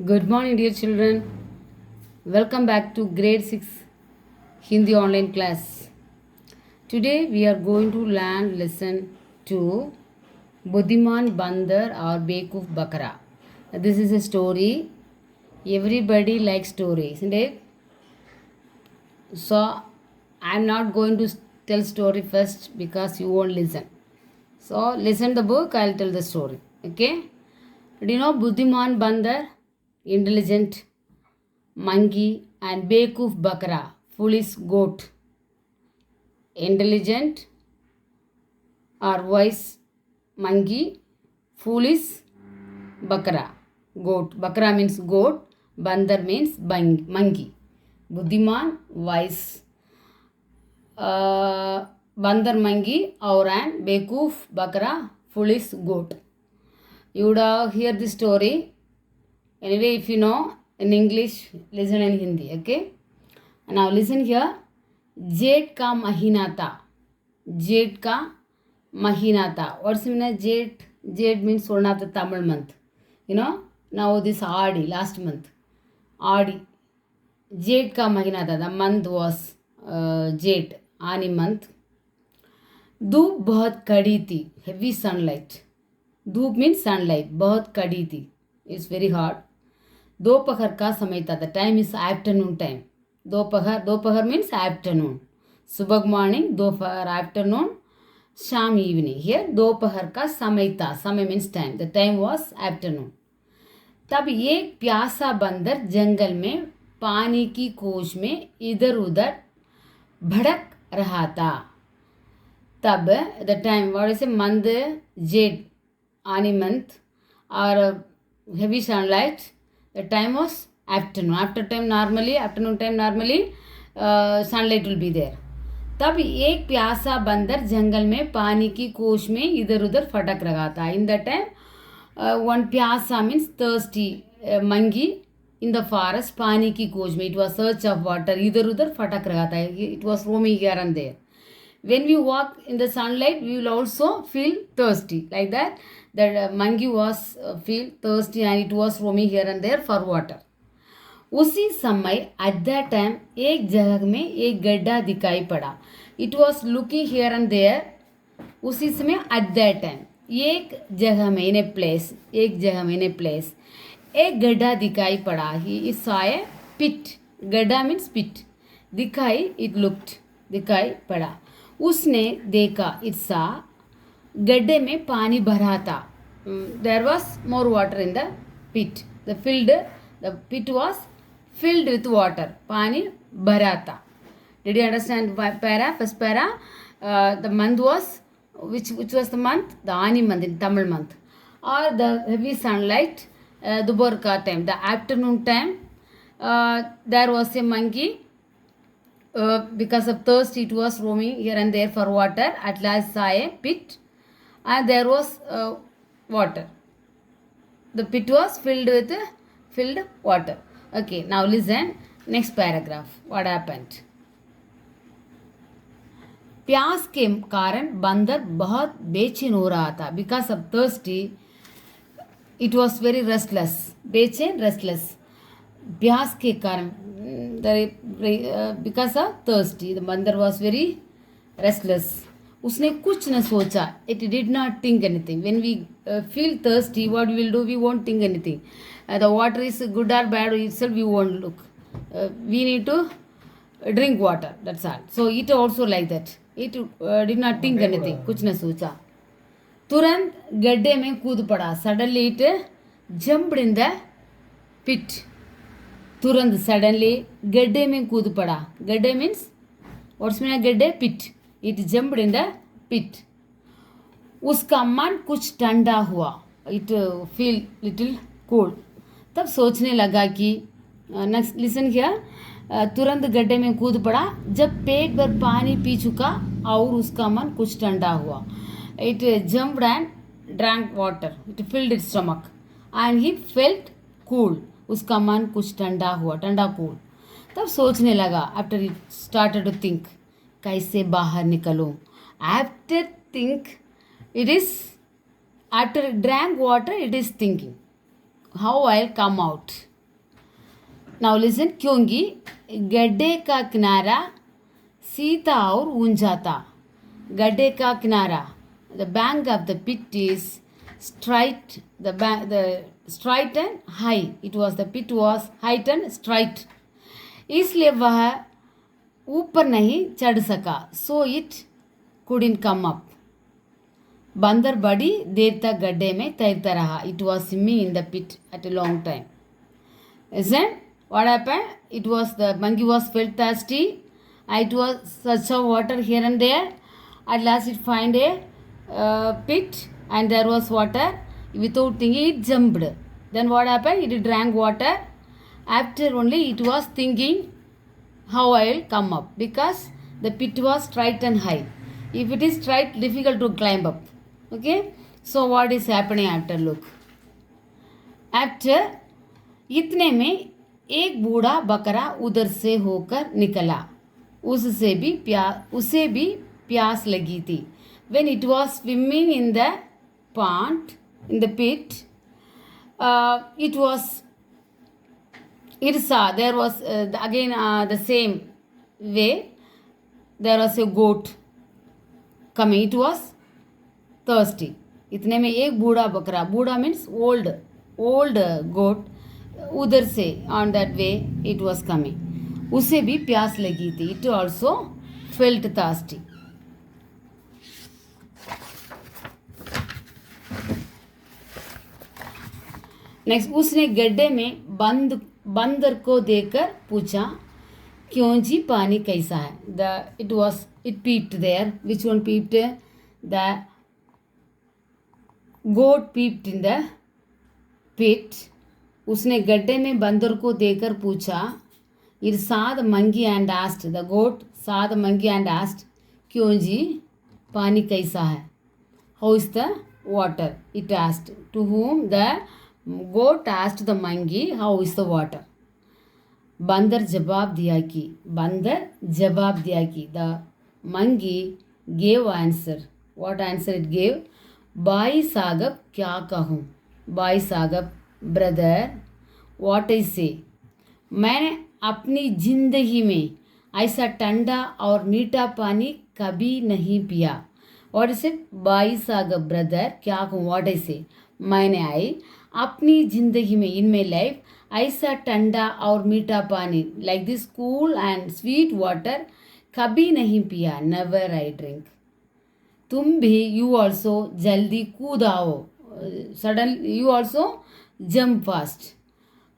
Good morning, dear children. Welcome back to grade 6 Hindi online class. Today we are going to learn lesson 2 Buddhiman Bandar or Bekuf Bakra. This is a story. Everybody likes stories, isn't it? So I'm not going to tell story first because you won't listen. So listen the book, I'll tell the story. Okay? Do you know Buddhiman Bandar? Intelligent monkey and Bekuf Bakra, foolish goat. Intelligent or wise monkey, foolish Bakra, goat. Bakra means goat, Bandar means monkey. Buddhiman, wise. Bandar monkey or an Bekuf Bakra, foolish goat. You would hear the story. Anyway, if you know in English, listen in Hindi, okay? Now listen here. जेठ का महीना था. जेठ का महीना था. What's the meaning of जेठ? जेठ means one of the Tamil month. You know, now this Adi, last month. Adi. जेठ का महीना था. The month was जेठ, Ani month. धूप बहुत कड़ी थी. Heavy sunlight. धूप means sunlight. बहुत कड़ी थी. It's very hot. दोपहर का समय था. The time is afternoon time. दोपहर means afternoon. सुबह morning, दोपहर afternoon, शाम evening. Here दोपहर का समय था. समय means time. The time was afternoon. तब एक प्यासा बंदर जंगल में पानी की खोज में इधर उधर भड़क रहा था. तब the time, what is a month? Jade, Ani month, or heavy sunlight. The time was afternoon. Afternoon time normally sunlight will be there. तब एक प्यासा बंदर जंगल में पानी की खोज में इधर उधर फटक रहा था. In that time, one प्यासा means thirsty monkey in the forest. पानी की खोज में, it was search of water. इधर उधर फटक रहा था. It was roaming here and there. When we walk in the sunlight, we will also feel thirsty. Like that, the monkey was feel thirsty and it was roaming here and there for water. उसी समय at that time एक जगह में एक गड्ढा दिखाई पड़ा. It was looking here and there. उसी समय एट दैट टाइम एक जगह में इन ए प्लेस, एक जगह में इन ए प्लेस एक गड्ढा दिखाई पड़ा. ही सॉ ए पिट. गड्ढा मीन्स पिट. दिखाई, इट लुक्ड, दिखाई पड़ा. उसने देखा, इट सा, गड्ढे में पानी भरा था. There was more water in the pit. The pit was filled with water. पानी भरा था. Did you understand para? First para, the month was, which was the month? The Ani month, in Tamil month. Or the heavy sunlight, Dubor ka time, the afternoon time. There was a monkey. Because of thirst, it was roaming here and there for water. At last saw a pit, and there was water. The pit was filled water. Okay, now listen. Next paragraph. What happened? प्यास के कारण बंदर बहुत बेचैन हो रहा था. Because of thirsty, it was very restless. बेचैन, restless. प्यास के कारण, because of thirsty, the बंदर was very restless. उसने कुछ न सोचा. It did not think anything. When we feel thirsty, what we will do? We won't think anything. The water is good or bad itself, we won't look. We need to drink water. That's all. So it also like that. It did not think anything. कुछ न सोचा. तुरंत गड्ढे में कूद पड़ा. Suddenly it jumped in the pit. तुरंत suddenly गड्ढे में कूद पड़ा. गड्ढे means, what's mean गड्ढे? Pit. It jumped in the pit. उसका मन कुछ ठंडा हुआ. It feel little cold. तब सोचने लगा कि, नेक्स्ट लिसन हियर, तुरंत गड्ढे में कूद पड़ा. जब पेट भर पानी पी चुका और उसका मन कुछ ठंडा हुआ. It jumped and drank water. It filled it's stomach and he felt cool. उसका मन कुछ ठंडा हुआ, ठंडा कूल. तब सोचने लगा, after it started to think, कैसे बाहर निकलूं. After think, it is, after drank water, it is thinking. how I'll come out. Now listen, क्योंकि गड्ढे का किनारा सीधा और ऊंचा था. गड्ढे का किनारा, the bank of the pit is straight, the straight and high. It was, the pit was height and straight. इसलिए वह ऊपर नहीं चढ़ सका. So it couldn't come up. बंदर बड़ी देर तक गड्ढे में तैरता रहा. It was swimming in the pit at a long time. Isn't what happened? It was, the monkey was felt thirsty. It was such of water here and there. At last it find a pit and there was water. Without thinking it jumped. Then what happened? It drank water. After only it was thinking how I will come up, because the pit was straight and high. If it is straight, difficult to climb up. Okay. So what is happening after? Look. After इतने में एक बूढ़ा बकरा उधर से होकर निकला. उसे भी प्यास लगी थी. When it was swimming in the pond, in the pit, it saw there was again the same way there was a goat coming. It was thirsty. इतने में एक बूढ़ा बकरा, बूढ़ा means old goat, उधर से on that way it was coming. उसे भी प्यास लगी थी. It also felt thirsty. Next, उसने गड्ढे में बंदर को देखकर पूछा, क्यों जी पानी कैसा है? It peeped there. Which one peeped? The goat peeped in the pit. उसने गड्ढे में बंदर को देखकर पूछा. It saw the monkey and asked. The goat saw the monkey and asked, क्यों जी पानी कैसा है? How is the water? It asked. To whom? The goat asked the monkey, how is the water? बंदर जवाब दिया कि the monkey gave answer. What answer it gave? भाई साहब क्या कहूँ? भाई साहब, brother, what I say? मैंने अपनी जिंदगी में ऐसा ठंडा और मीठा पानी कभी नहीं पिया. What is it? भाई साहब, brother, क्या कहूँ? What I say? मैंने अपनी जिंदगी में, in my life, ऐसा ठंडा और मीठा पानी, like this cool and sweet water, कभी नहीं पिया. Never I drink. तुम भी, you also, जल्दी कूद आओ. Suddenly you also jump fast.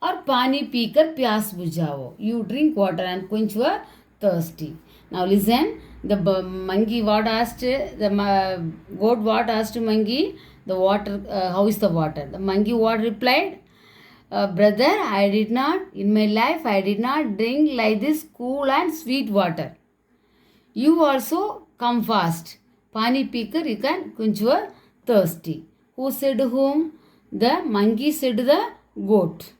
और पानी पीकर प्यास बुझाओ. You drink water and quench your thirsty. Now listen, the monkey what asked, the goat what asked monkey, the water, how is the water? The monkey what replied? Brother, in my life I did not drink like this cool and sweet water. You also come fast. Pani pikar, you can quench your thirsty. Who said whom? The monkey said the goat.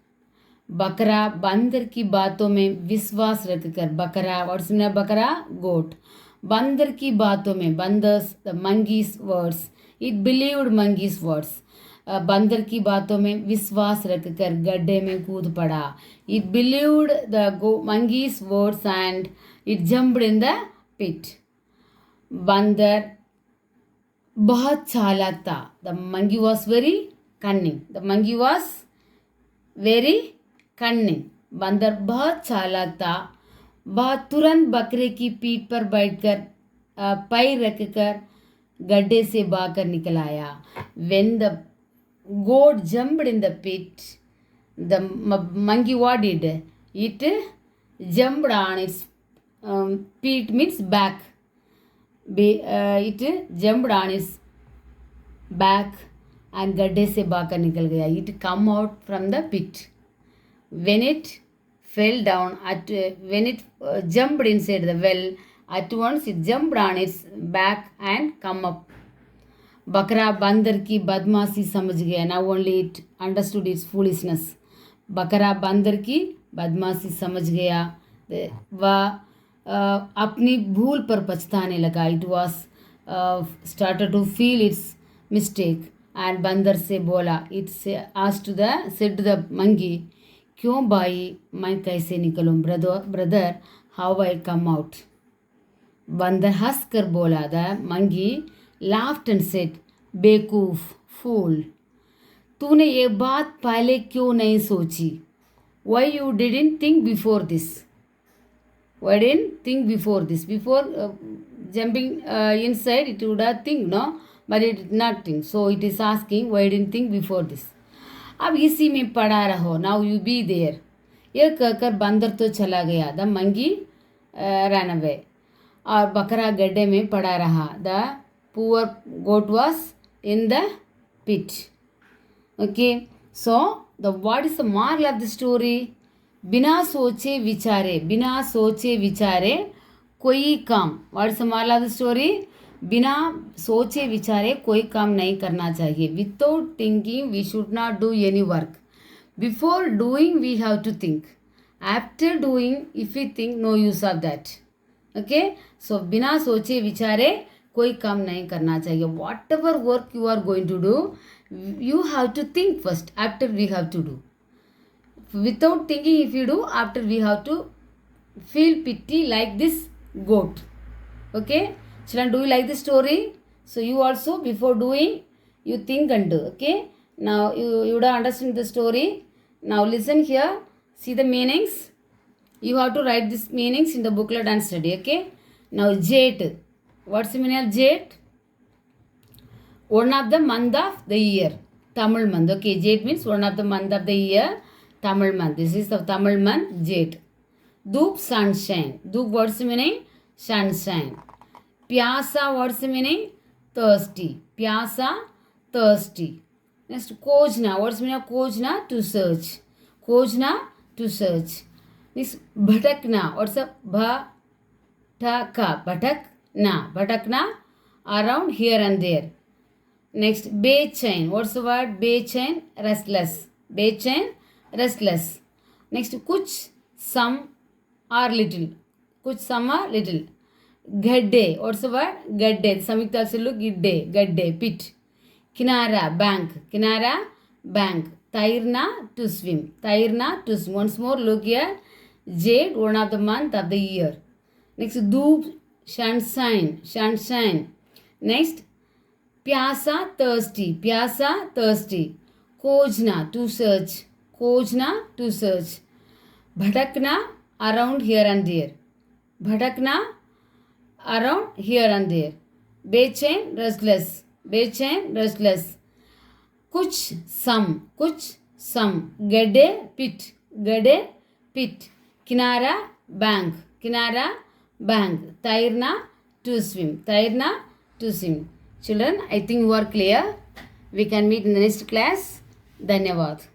बकरा बंदर की बातों में विश्वास रखकर, बकरा, what's mean बकरा? गोट. बंदर की बातों में, बंदर्स, the monkeys words, it believed monkeys words. बंदर की बातों में विश्वास रखकर गड्ढे में कूद पड़ा. It believed the monkeys words and it jumped in the pit. बंदर बहुत चालाक था. The monkey was very cunning. The monkey was very cunning. बंदर बहुत चालाक था. बहुत तुरंत बकरे की पीठ पर बैठकर पैर रखकर गड्ढे से भागकर निकल आया. When the goat jumped in the pit, the monkey what did? It jumped on its pit means back. It jumped on its back and गड्ढे से भागकर निकल गया. It come out from the pit. When it fell down, when it jumped inside the well, at once it jumped on its back and come up. बकरा बंदर की बदमाशी समझ गया. Now only it understood its foolishness. बकरा बंदर की बदमाशी समझ गया. वह अपनी भूल पर पछताने लगा. It was started to feel its mistake. And बंदर से बोला, it asked to the, said to the monkey, क्यों भाई मैं कैसे निकलूं, brother how I come out. बंदर हंस कर बोला, the monkey laughed and said, बेवकूफ, fool, तूने ये बात पहले क्यों नहीं सोची. Why you didn't think before this? Why didn't think before this? Before jumping inside, it would have think, no? But it did not think. So it is asking, why didn't think before this? अब इसी में पड़ा रहो. Now you be there. यह कहकर बंदर तो चला गया. The monkey ran away. और बकरा गड्ढे में पड़ा रहा. The poor goat was in the pit. Okay. So what is the moral of the story? बिना सोचे विचारे कोई काम. What is the moral of the story? बिना सोचे विचारे कोई काम नहीं करना चाहिए. Without thinking we should not do any work. Before doing we have to think. After doing if we think, no use of that. Okay. So बिना सोचे विचारे कोई काम नहीं करना चाहिए. Whatever work you are going to do, you have to think first. After we have to do. Without thinking if you do, after we have to feel pity like this goat. Okay. Children, do you like the story? So you also, before doing, you think and do. Okay. Now you would have understood the story. Now listen here. See the meanings. You have to write these meanings in the booklet and study. Okay. Now Jait. What's the meaning of Jait? One of the month of the year. Tamil month. Okay. Jait means one of the month of the year. Tamil month. This is the Tamil month. Jait. Doop, sunshine. Doop, what's the meaning? Sunshine. Pyasa, what's the meaning? Thirsty. Pyasa, thirsty. Next, Kojna. What's the meaning of Kojna? To search. Kojna, to search. Next, Bhatakna. What's the Bhataka? Bhatakna. Bhatakna, around here and there. Next, Bechain. What's the word? Bechain, restless. Bechain, restless. Next, Kuch, some or little. Kuch, some or little. Gadde. What's the word? Gadde. Samyukta Aksaru Gidde. Gadde. Pit. Kinara. Bank. Kinara. Bank. Tairna. To swim. Tairna. To swim. Once more look here. Jade. One of the month of the year. Next. Doop. Sunshine. Sunshine. Next. Pyasa. Thirsty. Pyasa. Thirsty. Kojna. To search. Kojna. To search. Bhatakna. Around here and there. Bhatakna. Around here and there. Bechain, restless. Bechain, restless. Kuch, some. Kuch, some. Gadde, pit. Gadde, pit. Kinara, bank. Kinara, bank. Tairna, to swim. Tairna, to swim. Children, I think you are clear. We can meet in the next class. Dhanyavad.